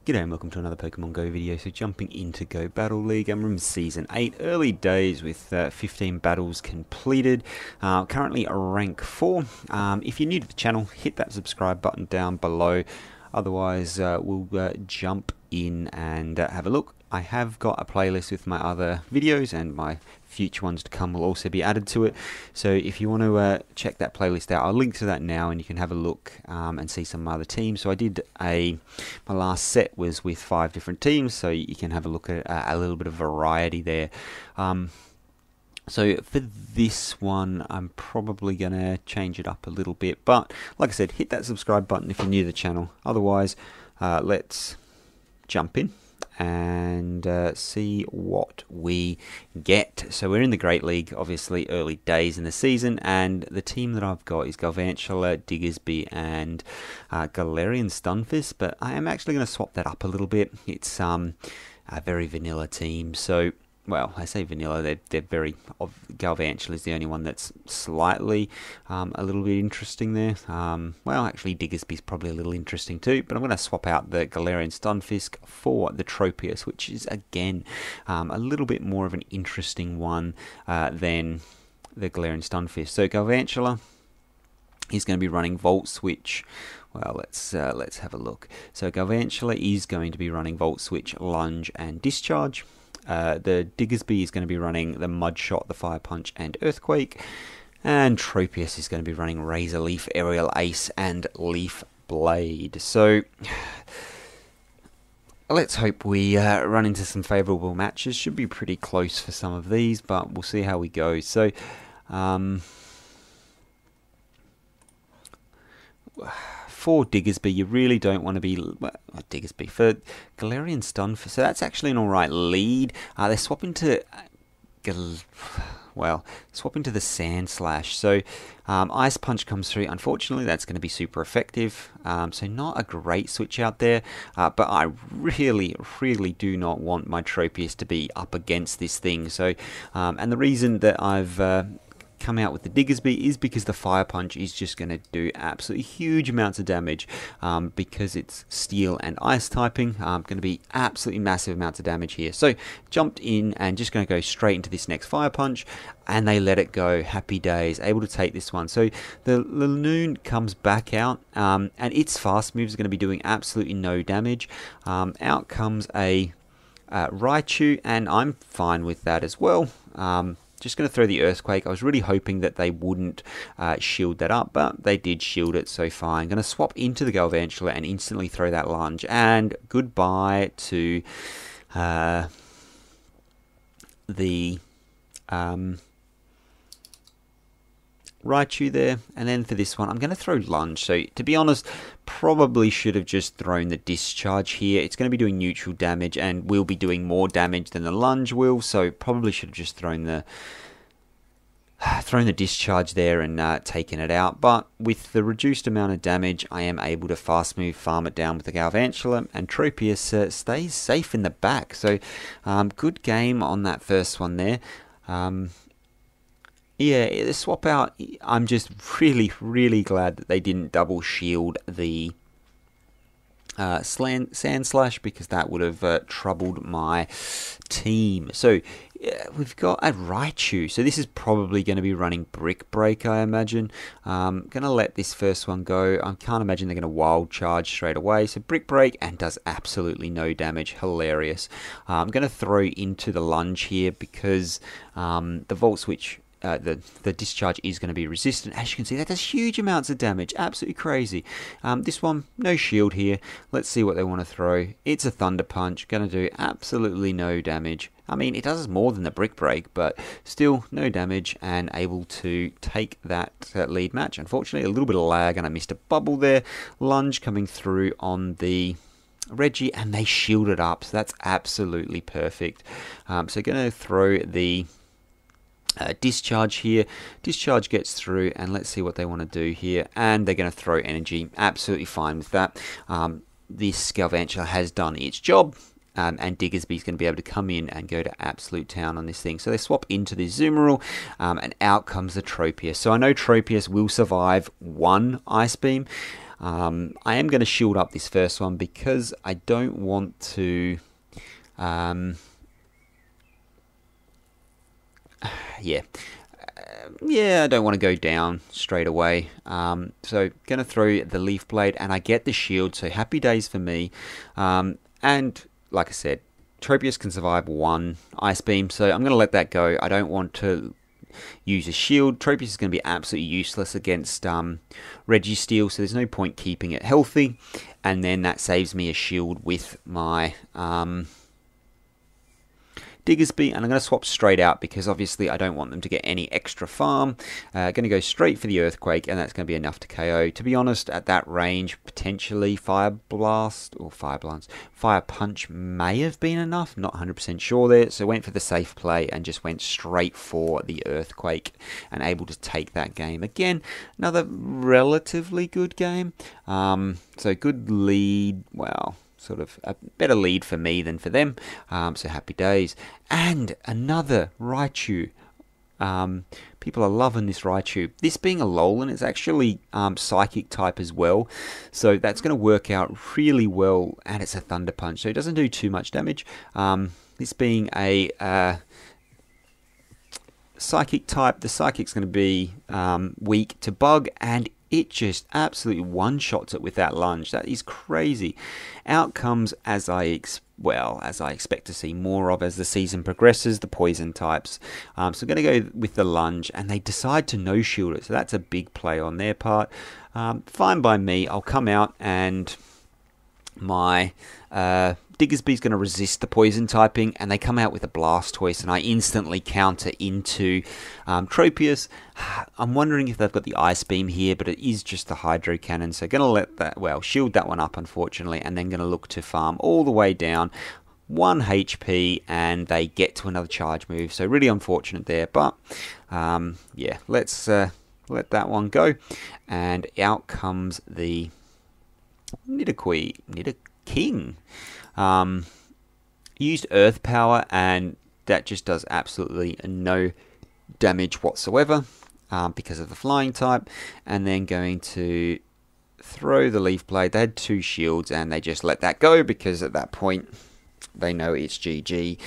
G'day and welcome to another Pokemon Go video. So jumping into Go Battle League, I'm in Season 8, early days with 15 battles completed, currently rank 4. If you're new to the channel, hit that subscribe button down below, otherwise we'll jump in and have a look. I have got a playlist with my other videos, and my future ones to come will also be added to it. So if you want to check that playlist out, I'll link to that now, and you can have a look and see some other teams. So I did my last set was with 5 different teams, so you can have a look at a little bit of variety there. So for this one, I'm probably going to change it up a little bit. But like I said, hit that subscribe button if you're new to the channel. Otherwise, let's jump in and see what we get. So we're in the Great League, obviously early days in the season, and the team that I've got is Galvantula, Diggersby and Galarian Stunfisk, but I am actually going to swap that up a little bit. It's a very vanilla team, so well, I say vanilla, they're very... Galvantula is the only one that's slightly a little bit interesting there. Well, actually, Diggersby is probably a little interesting too, but I'm going to swap out the Galarian Stunfisk for the Tropius, which is, again, a little bit more of an interesting one than the Galarian Stunfisk. So Galvantula is going to be running Volt Switch. Well, let's have a look. So Galvantula is going to be running Volt Switch, Lunge, and Discharge. The Diggersby is going to be running the Mud Shot, the Fire Punch, and Earthquake. And Tropius is going to be running Razor Leaf, Aerial Ace, and Leaf Blade. So let's hope we run into some favourable matches. Should be pretty close for some of these, but we'll see how we go. So for Diggersby, you really don't want to be... Well, Diggersby. For Galarian Stunfisk, so that's actually an alright lead. They're swapping to... swapping to the Sand Slash. So Ice Punch comes through. Unfortunately, that's going to be super effective. So not a great switch out there. But I really do not want my Tropius to be up against this thing. So, and the reason that I've... come out with the Diggersby is because the Fire Punch is just going to do absolutely huge amounts of damage because it's Steel and Ice typing. Going to be absolutely massive amounts of damage here. So jumped in and just going to go straight into this next Fire Punch, and they let it go. Happy days, able to take this one. So the Lanoon comes back out, and its fast moves are going to be doing absolutely no damage. Out comes a Raichu, and I'm fine with that as well. Just going to throw the Earthquake. I was really hoping that they wouldn't shield that up, but they did shield it, so fine. Going to swap into the Galvantula and instantly throw that Lunge. And goodbye to the Raichu there. And then for this one, I'm going to throw Lunge. So to be honest, probably should have just thrown the Discharge here. It's going to be doing neutral damage and will be doing more damage than the Lunge will. So probably should have just thrown the Discharge there and taken it out. But with the reduced amount of damage, I am able to fast move, farm it down with the Galvantula, and Tropius stays safe in the back. So good game on that first one there. Yeah, the swap out, I'm just really glad that they didn't double shield the Sand Slash, because that would have troubled my team. So we've got a Raichu. So this is probably going to be running Brick Break, I imagine. Going to let this first one go. I can't imagine they're going to Wild Charge straight away. So Brick Break, and does absolutely no damage. Hilarious. I'm going to throw into the Lunge here because the Volt Switch... the Discharge is going to be resistant. As you can see, that does huge amounts of damage. Absolutely crazy. This one, no shield here. Let's see what they want to throw. It's a Thunder Punch. Going to do absolutely no damage. I mean, it does more than the Brick Break, but still no damage, and able to take that lead match. Unfortunately, a little bit of lag, and I missed a bubble there. Lunge coming through on the Reggie, and they shielded up. So that's absolutely perfect. So going to throw the... Discharge here. Discharge gets through, and let's see what they want to do here. And they're going to throw energy. Absolutely fine with that. This Galvantula has done its job. And Diggersby is going to be able to come in and go to absolute town on this thing. So they swap into the Zoomerl, and out comes the Tropius. So I know Tropius will survive one Ice Beam. I am going to shield up this first one because I don't want to... yeah, I don't want to go down straight away. So going to throw the Leaf Blade, and I get the shield, so happy days for me. And like I said, Tropius can survive one Ice Beam, so I'm going to let that go. I don't want to use a shield. Tropius is going to be absolutely useless against Registeel, so there's no point keeping it healthy. And then that saves me a shield with my... Diggersby, and I'm going to swap straight out because obviously I don't want them to get any extra farm. Going to go straight for the Earthquake, and that's going to be enough to KO. To be honest, at that range, potentially Fire Blast or Fire Punch may have been enough. Not 100% sure there, so went for the safe play and just went straight for the Earthquake and able to take that game. Again, another relatively good game. So good lead. Well, sort of a better lead for me than for them, so happy days. And another Raichu. People are loving this Raichu. This being a Alolan, it's actually Psychic type as well, so that's going to work out really well, and it's a Thunder Punch, so it doesn't do too much damage. This being a Psychic type, the Psychic's going to be weak to Bug, and it just absolutely one-shots it with that lunge. That is crazy. Out comes, as I expect to see more of as the season progresses, the poison types. So I'm going to go with the lunge, and they decide to no-shield it. So that's a big play on their part. Fine by me. I'll come out, and my Diggersby's going to resist the poison typing, and they come out with a Blastoise, and I instantly counter into Tropius. I'm wondering if they've got the Ice Beam here, but it is just the Hydro Cannon, so going to let that, shield that one up, unfortunately, and then going to look to farm all the way down. 1 HP, and they get to another charge move, so really unfortunate there, but yeah, let's let that one go, and out comes the Nidoking. Used Earth Power, and that just does absolutely no damage whatsoever because of the flying type. And then going to throw the Leaf Blade. They had 2 shields, and they just let that go because at that point they know it's GG.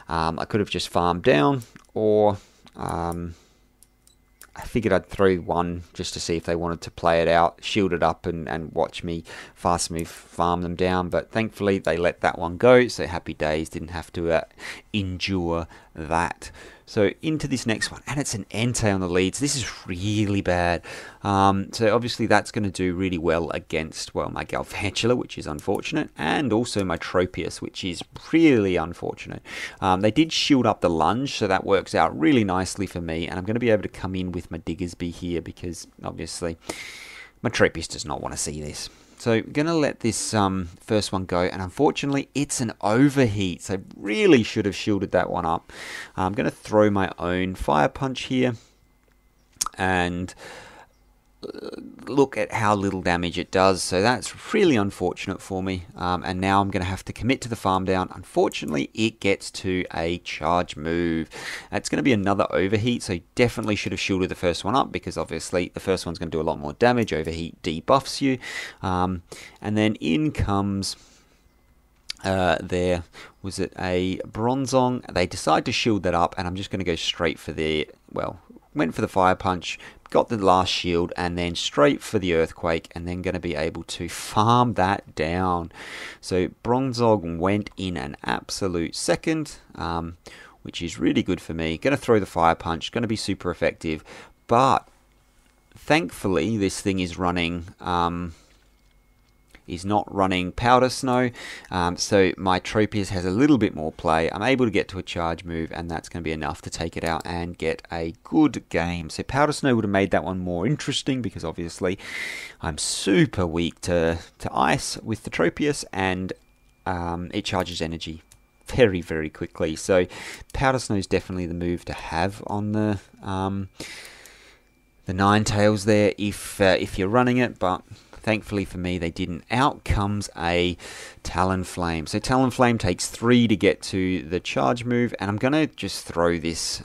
I could have just farmed down, or I figured I'd throw one just to see if they wanted to play it out, shield it up, and watch me fast move farm them down. But thankfully they let that one go, so happy days, didn't have to endure that. So into this next one, and it's an Entei on the leads. This is really bad. So obviously that's going to do really well against, well, my Galvantula, which is unfortunate, and also my Tropius, which is really unfortunate. They did shield up the lunge, so that works out really nicely for me, and I'm going to be able to come in with my Diggersby here because obviously my Tropius does not want to see this. So I'm going to let this first one go, and unfortunately it's an overheat, so really should have shielded that one up. I'm going to throw my own Fire Punch here, and look at how little damage it does, so that's really unfortunate for me. And now I'm going to have to commit to the farm down. Unfortunately, it gets to a charge move. It's going to be another overheat, so definitely should have shielded the first one up because obviously the first one's going to do a lot more damage. Overheat debuffs you, and then in comes there was it a Bronzong. They decide to shield that up, and I'm just going to go straight for the, went for the Fire Punch, got the last shield, and then straight for the Earthquake, and then going to be able to farm that down. So Bronzong went in an absolute second, which is really good for me. Going to throw the Fire Punch, going to be super effective, but thankfully this thing is running... is not running Powder Snow, so my Tropius has a little bit more play. I'm able to get to a charge move, and that's going to be enough to take it out and get a good game. So Powder Snow would have made that one more interesting because obviously I'm super weak to ice with the Tropius, and it charges energy very, very quickly. So Powder Snow is definitely the move to have on the Ninetales there if you're running it, but thankfully for me, they didn't. Out comes a Talonflame. So Talonflame takes 3 to get to the charge move, and I'm going to just throw this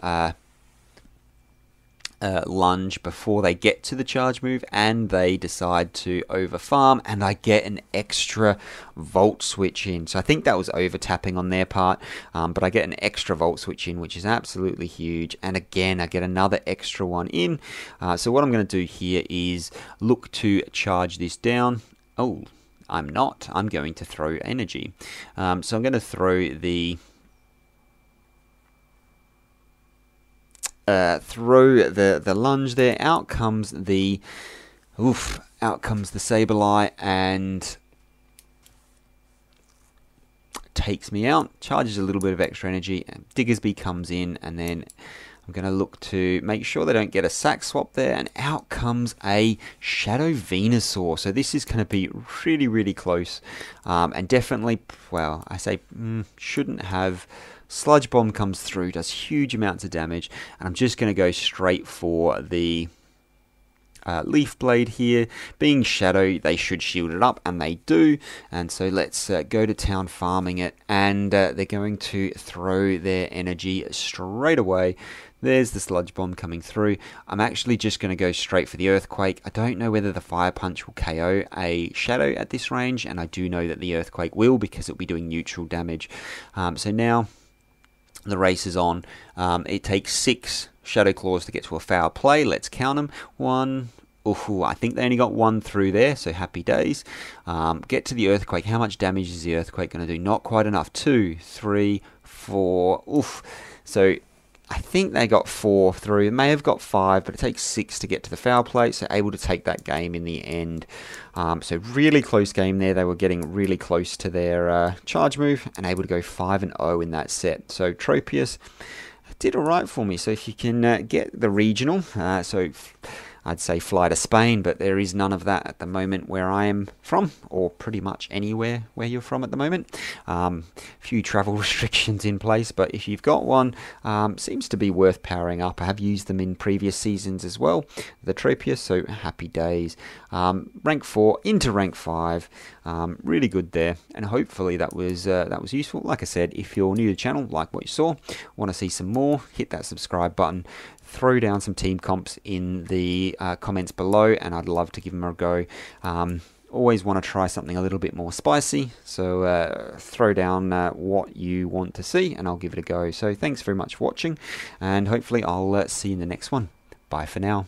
lunge before they get to the charge move, and they decide to over farm, and I get an extra volt switch in. So I think that was over tapping on their part, but I get an extra volt switch in, which is absolutely huge. And again, I get another extra one in. So what I'm going to do here is look to charge this down. Oh, I'm not. I'm going to throw energy. So I'm going to throw the lunge there. Out comes the Sableye and takes me out. Charges a little bit of extra energy, and Diggersby comes in, and then I'm going to look to make sure they don't get a sack swap there, and out comes a Shadow Venusaur. So this is going to be really, really close, and definitely, well, I say shouldn't have. Sludge Bomb comes through, does huge amounts of damage, and I'm just going to go straight for the Leaf Blade here. Being Shadow, they should shield it up, and they do. And so let's go to town farming it, and they're going to throw their energy straight away. There's the Sludge Bomb coming through. I'm actually just going to go straight for the Earthquake. I don't know whether the Fire Punch will KO a Shadow at this range, and I do know that the Earthquake will, because it'll be doing neutral damage. So now the race is on. It takes 6 Shadow Claws to get to a foul play. Let's count them. 1. Ooh, I think they only got 1 through there, so happy days. Get to the Earthquake. How much damage is the Earthquake going to do? Not quite enough. 2, 3, 4. Oof. So I think they got 4 through. They may have got 5, but it takes 6 to get to the foul play, so able to take that game in the end. So really close game there. They were getting really close to their charge move, and able to go 5-0 in that set. So Tropius did alright for me. So if you can get the regional, so I'd say fly to Spain, but there is none of that at the moment where I am from, or pretty much anywhere where you're from at the moment. Few travel restrictions in place, but if you've got one, seems to be worth powering up. I have used them in previous seasons as well, the Tropius, so happy days. Rank 4 into rank 5, really good there, and hopefully that was useful. Like I said, if you're new to the channel, like what you saw, want to see some more, hit that subscribe button. Throw down some team comps in the comments below, and I'd love to give them a go. Always want to try something a little bit more spicy, so throw down what you want to see, and I'll give it a go. So thanks very much for watching, and hopefully I'll see you in the next one. Bye for now.